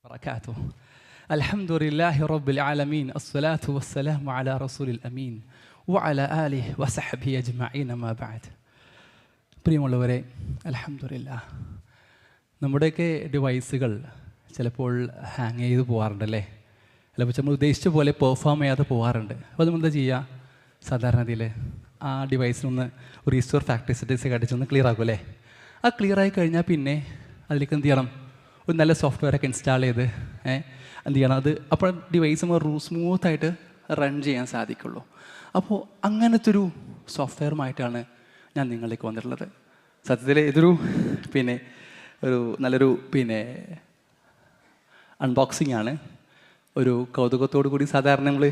وبركاته. الحمد لله رب العالمين، الصلاة والسلام على رسول الأمين وعلى آله وصحبه أجمعين ما بعد. പ്രിയമുള്ളവരെ, അൽഹംദുലില്ലാ, നമ്മുടെയൊക്കെ ഡിവൈസുകൾ ചിലപ്പോൾ ഹാങ് ചെയ്ത് പോകാറുണ്ടല്ലേ, ചിലപ്പോൾ നമ്മൾ ഉദ്ദേശിച്ച പോലെ പെർഫോം ചെയ്യാതെ പോകാറുണ്ട്. അപ്പോൾ നമ്മൾ എന്താ ചെയ്യുക? സാധാരണയിൽ ആ ഡിവൈസിനൊന്ന് റീസ്റ്റോർ ഫാക്ടറി സെറ്റിങ്സ് ഒക്കെ അടിച്ചൊന്ന് ക്ലിയർ ആക്കും അല്ലേ. ആ ക്ലിയർ ആയി കഴിഞ്ഞാൽ പിന്നെ അതിലേക്ക് എന്ത് ചെയ്യണം? ഒരു നല്ല സോഫ്റ്റ്വെയറൊക്കെ ഇൻസ്റ്റാൾ ചെയ്ത് എന്ത് ചെയ്യണം? അത് അപ്പോൾ ഡിവൈസ് നമ്മൾ സ്മൂത്തായിട്ട് റൺ ചെയ്യാൻ സാധിക്കുള്ളൂ. അപ്പോൾ അങ്ങനത്തെ ഒരു സോഫ്റ്റ്വെയറുമായിട്ടാണ് ഞാൻ നിങ്ങളിലേക്ക് വന്നിട്ടുള്ളത്. സത്യത്തിൽ ഇതൊരു ഒരു നല്ലൊരു അൺബോക്സിംഗ് ആണ്. ഒരു കൗതുകത്തോടു കൂടി സാധാരണ നമ്മൾ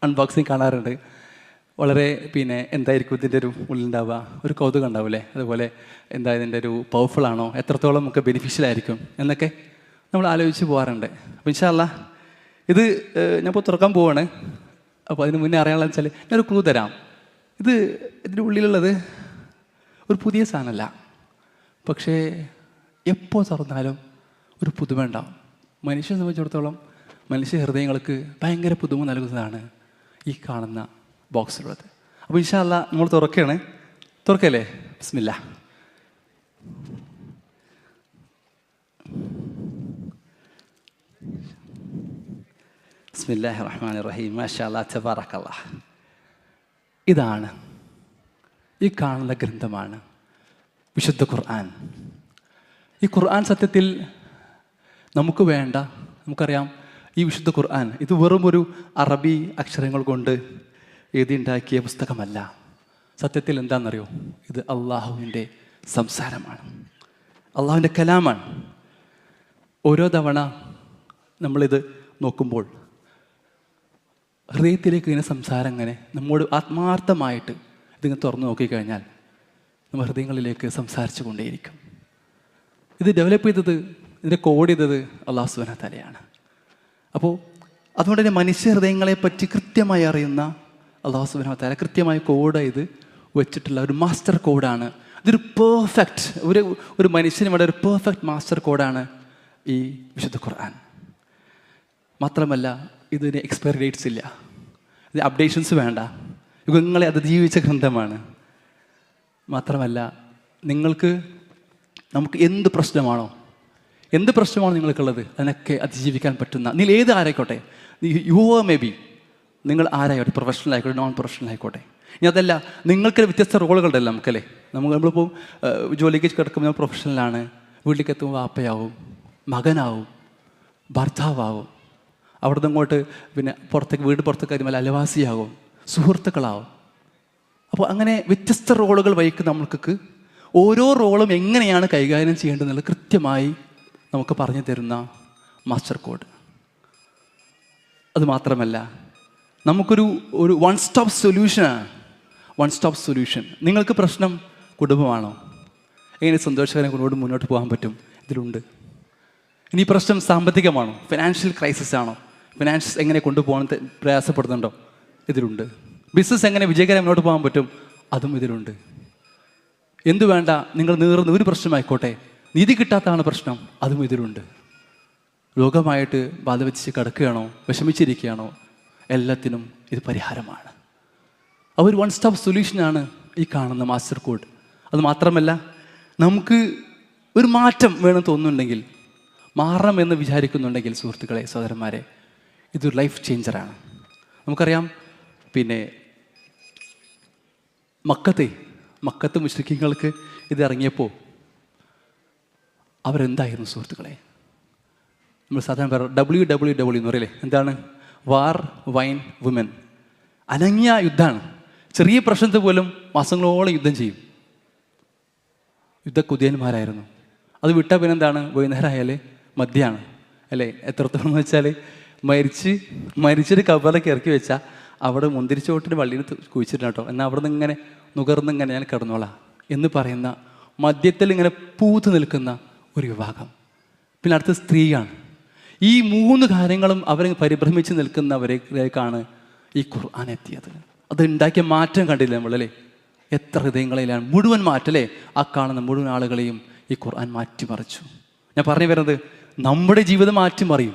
അൺബോക്സിങ് കാണാറുണ്ട്. വളരെ എന്തായിരിക്കും ഇതിൻ്റെ ഒരു ഉള്ളിലുണ്ടാവുക, ഒരു കൗതുകം ഉണ്ടാവില്ലേ. അതുപോലെ എന്താ ഇതിൻ്റെ ഒരു പവർഫുൾ ആണോ, എത്രത്തോളം നമുക്ക് ബെനിഫിഷ്യൽ ആയിരിക്കും എന്നൊക്കെ നമ്മൾ ആലോചിച്ച് പോകാറുണ്ട്. അപ്പോൾ ഇൻഷാ അല്ലാഹ് ഇത് ഞാനിപ്പോൾ തുറക്കാൻ പോവാണ്. അപ്പോൾ അതിന് മുന്നേ അറിയാനുള്ള വെച്ചാൽ ഞാനൊരു ക്ലൂ തരാം. ഇതിൻ്റെ ഉള്ളിലുള്ളത് ഒരു പുതിയ സാധനമല്ല, പക്ഷേ എപ്പോൾ തുറന്നാലും ഒരു പുതുമ ഉണ്ടാവും. മനുഷ്യനെ സംബന്ധിച്ചിടത്തോളം മനുഷ്യ ഹൃദയങ്ങൾക്ക് ഭയങ്കര പുതുമ നൽകുന്നതാണ് ഈ കാണുന്ന ബോക്സിലുള്ളത്. അപ്പോൾ ഇൻഷാ അല്ലാഹ് നമ്മൾ തുറക്കല്ലേ? ബിസ്മില്ലാ. ബിസ്മില്ലാഹിർ റഹ്മാനിർ റഹീം. മാഷാ അല്ലാഹ്, തബാറക്കല്ലാഹ്. ഇതാണ്, ഈ കാണുന്ന ഗ്രന്ഥമാണ് വിശുദ്ധ ഖുർആൻ. ഈ ഖുർആൻ സത്യത്തിൽ നമുക്ക് വേണ്ട, നമുക്കറിയാം ഈ വിശുദ്ധ ഖുർആൻ ഇത് വെറും ഒരു അറബി അക്ഷരങ്ങൾ കൊണ്ട് എഴുതിയുണ്ടാക്കിയ പുസ്തകമല്ല. സത്യത്തിൽ എന്താണെന്നറിയോ? ഇത് അള്ളാഹുവിൻ്റെ സംസാരമാണ്, അള്ളാഹുവിൻ്റെ കലാമാണ്. ഓരോ തവണ നമ്മളിത് നോക്കുമ്പോൾ ഹൃദയത്തിലേക്ക് ഇങ്ങനെ സംസാരം ഇങ്ങനെ നമ്മോട് ആത്മാർത്ഥമായിട്ട് ഇതിങ്ങനെ തുറന്നു നോക്കിക്കഴിഞ്ഞാൽ നമ്മുടെ ഹൃദയങ്ങളിലേക്ക് സംസാരിച്ചു കൊണ്ടേയിരിക്കും. ഇത് ഡെവലപ്പ് ചെയ്തത്, ഇതിൻ്റെ കോഡ് ചെയ്തത് അല്ലാഹു സുബ്ഹാനഹു വ തആലയാണ്. അപ്പോൾ അതുകൊണ്ട് തന്നെ മനുഷ്യ ഹൃദയങ്ങളെ പറ്റി കൃത്യമായി അറിയുന്ന അല്ലാഹു സുബ്ഹാനഹു വ തആല കൃത്യമായി കോഡ് ചെയ്ത് വെച്ചിട്ടുള്ള ഒരു മാസ്റ്റർ കോഡാണ്. ഇതൊരു പെർഫെക്റ്റ് ഒരു മനുഷ്യന് വേണ്ട ഒരു പെർഫെക്റ്റ് മാസ്റ്റർ കോഡാണ് ഈ വിശുദ്ധ ഖുർആൻ. മാത്രമല്ല ഇതിന് എക്സ്പയറി ഡേറ്റ്സ് ഇല്ല, ഇത് അപ്ഡേഷൻസ് വേണ്ട, യുഗങ്ങളെ അതിജീവിച്ച ഗ്രന്ഥമാണ്. മാത്രമല്ല നമുക്ക് എന്ത് പ്രശ്നമാണോ നിങ്ങൾക്കുള്ളത് അതിനൊക്കെ അതിജീവിക്കാൻ പറ്റുന്ന, നിങ്ങൾ ഏത് ആരായിക്കോട്ടെ, മേ ബി നിങ്ങൾ ആരായിക്കോട്ടെ, പ്രൊഫഷണൽ ആയിക്കോട്ടെ, നോൺ പ്രൊഫഷണൽ ആയിക്കോട്ടെ. ഇനി അതല്ല, നിങ്ങൾക്ക് വ്യത്യസ്ത റോളുകളുണ്ടല്ലോ നമുക്കല്ലേ. നമ്മളിപ്പോൾ ജോലിക്ക് കിടക്കുമ്പോൾ പ്രൊഫഷണലാണ്, വീട്ടിലേക്ക് എത്തുമ്പോൾ വാപ്പയാവും, മകനാവും, ഭർത്താവാവും, അവിടുന്ന് അങ്ങോട്ട് വീട് പുറത്തേക്ക് വരുമ്പോൾ അയൽവാസിയാകും, സുഹൃത്തുക്കളാവും. അപ്പോൾ അങ്ങനെ വ്യത്യസ്ത റോളുകൾ വഹിക്കുന്ന നമ്മൾക്ക് ഓരോ റോളും എങ്ങനെയാണ് കൈകാര്യം ചെയ്യേണ്ടതെന്നുള്ളത് കൃത്യമായി നമുക്ക് പറഞ്ഞു തരുന്ന മാസ്റ്റർ കോഡ്. അതുമാത്രമല്ല നമുക്കൊരു വൺ സ്റ്റോപ്പ് സൊല്യൂഷൻ. നിങ്ങൾക്ക് പ്രശ്നം കുടുംബമാണോ? എങ്ങനെ സന്തോഷകരമായി മുന്നോട്ട് പോകാൻ പറ്റും? ഇതിലുണ്ട്. ഇനി പ്രശ്നം സാമ്പത്തികമാണോ? ഫിനാൻഷ്യൽ ക്രൈസിസ് ആണോ? ഫിനാൻഷ്യസ് എങ്ങനെ കൊണ്ടുപോകാൻ പ്രയാസപ്പെടുന്നുണ്ടോ? ഇതിലുണ്ട്. ബിസിനസ് എങ്ങനെ വിജയകരമായി മുന്നോട്ട് പോകാൻ പറ്റും? അതും ഇതിലുണ്ട്. എന്തു വേണ്ട, നിങ്ങൾ നീറുന്ന ഒരു പ്രശ്നമായിക്കോട്ടെ, നീതി കിട്ടാത്തതാണ് പ്രശ്നം, അതും ഇതിലുണ്ട്. രോഗമായിട്ട് ബാധ വെച്ച് കിടക്കുകയാണോ, വിഷമിച്ചിരിക്കുകയാണോ, എല്ലാത്തിനും ഇത് പരിഹാരമാണ്. ഒരു വൺ സ്റ്റോപ്പ് സൊല്യൂഷനാണ് ഈ കാണുന്ന മാസ്റ്റർ കോഡ്. അത് മാത്രമല്ല, നമുക്ക് ഒരു മാറ്റം വേണം തോന്നുന്നുണ്ടെങ്കിൽ, മാറണം എന്ന് വിചാരിക്കുന്നുണ്ടെങ്കിൽ, സുഹൃത്തുക്കളെ, സഹോദരന്മാരെ, ഇതൊരു ലൈഫ് ചേഞ്ചറാണ്. നമുക്കറിയാം മക്കത്ത് മുശ്രിക്കീങ്ങൾക്ക് ഇത് ഇറങ്ങിയപ്പോൾ അവരെന്തായിരുന്നു സുഹൃത്തുക്കളെ? നമ്മൾ സാധാരണ WWW എന്ന് പറയില്ലേ, എന്താണ്? വാർ, വൈൻ, വുമൻ. അനങ്ങിയ യുദ്ധമാണ്. ചെറിയ പ്രശ്നത്തെ പോലും മാസങ്ങളോളം യുദ്ധം ചെയ്യും. യുദ്ധക്കുതിയന്മാരായിരുന്നു. അത് വിട്ടാൽ പിന്നെ എന്താണ്? വൈകുന്നേരം ആയാൽ മദ്യമാണ് അല്ലേ? എത്രത്തോളം എന്ന് വെച്ചാൽ മരിച്ചൊരു കബറിലേക്ക് ഇറക്കി വെച്ചാൽ അവിടെ മുന്തിരിച്ചോട്ടിൻ്റെ വള്ളിയിൽ കുഴിച്ചിട്ടുണ്ട് കേട്ടോ, എന്നാൽ അവിടെ നിന്ന് ഇങ്ങനെ നുകർന്നിങ്ങനെ ഞാൻ കിടന്നോളാം എന്ന് പറയുന്ന മദ്യത്തിൽ ഇങ്ങനെ പൂത്ത് നിൽക്കുന്ന ഒരു വിഭാഗം. പിന്നെ അടുത്ത സ്ത്രീയാണ്. ഈ മൂന്ന് കാര്യങ്ങളും അവരെ പരിഭ്രമിച്ച് നിൽക്കുന്നവരേക്കാണ് ഈ ഖുർആൻ എത്തിയത്. അത് ഉണ്ടാക്കിയ മാറ്റം കണ്ടില്ലേ നമ്മളല്ലേ? എത്ര ഹൃദയങ്ങളിലാണ് മുഴുവൻ മാറ്റല്ലേ? ആ കാണുന്ന മുഴുവൻ ആളുകളെയും ഈ ഖുർആൻ മാറ്റിമറിച്ചു. ഞാൻ പറഞ്ഞു വരുന്നത്, നമ്മുടെ ജീവിതം മാറ്റിമറിയും,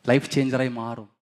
ലൈഫ് ചേഞ്ചറായി മാറും.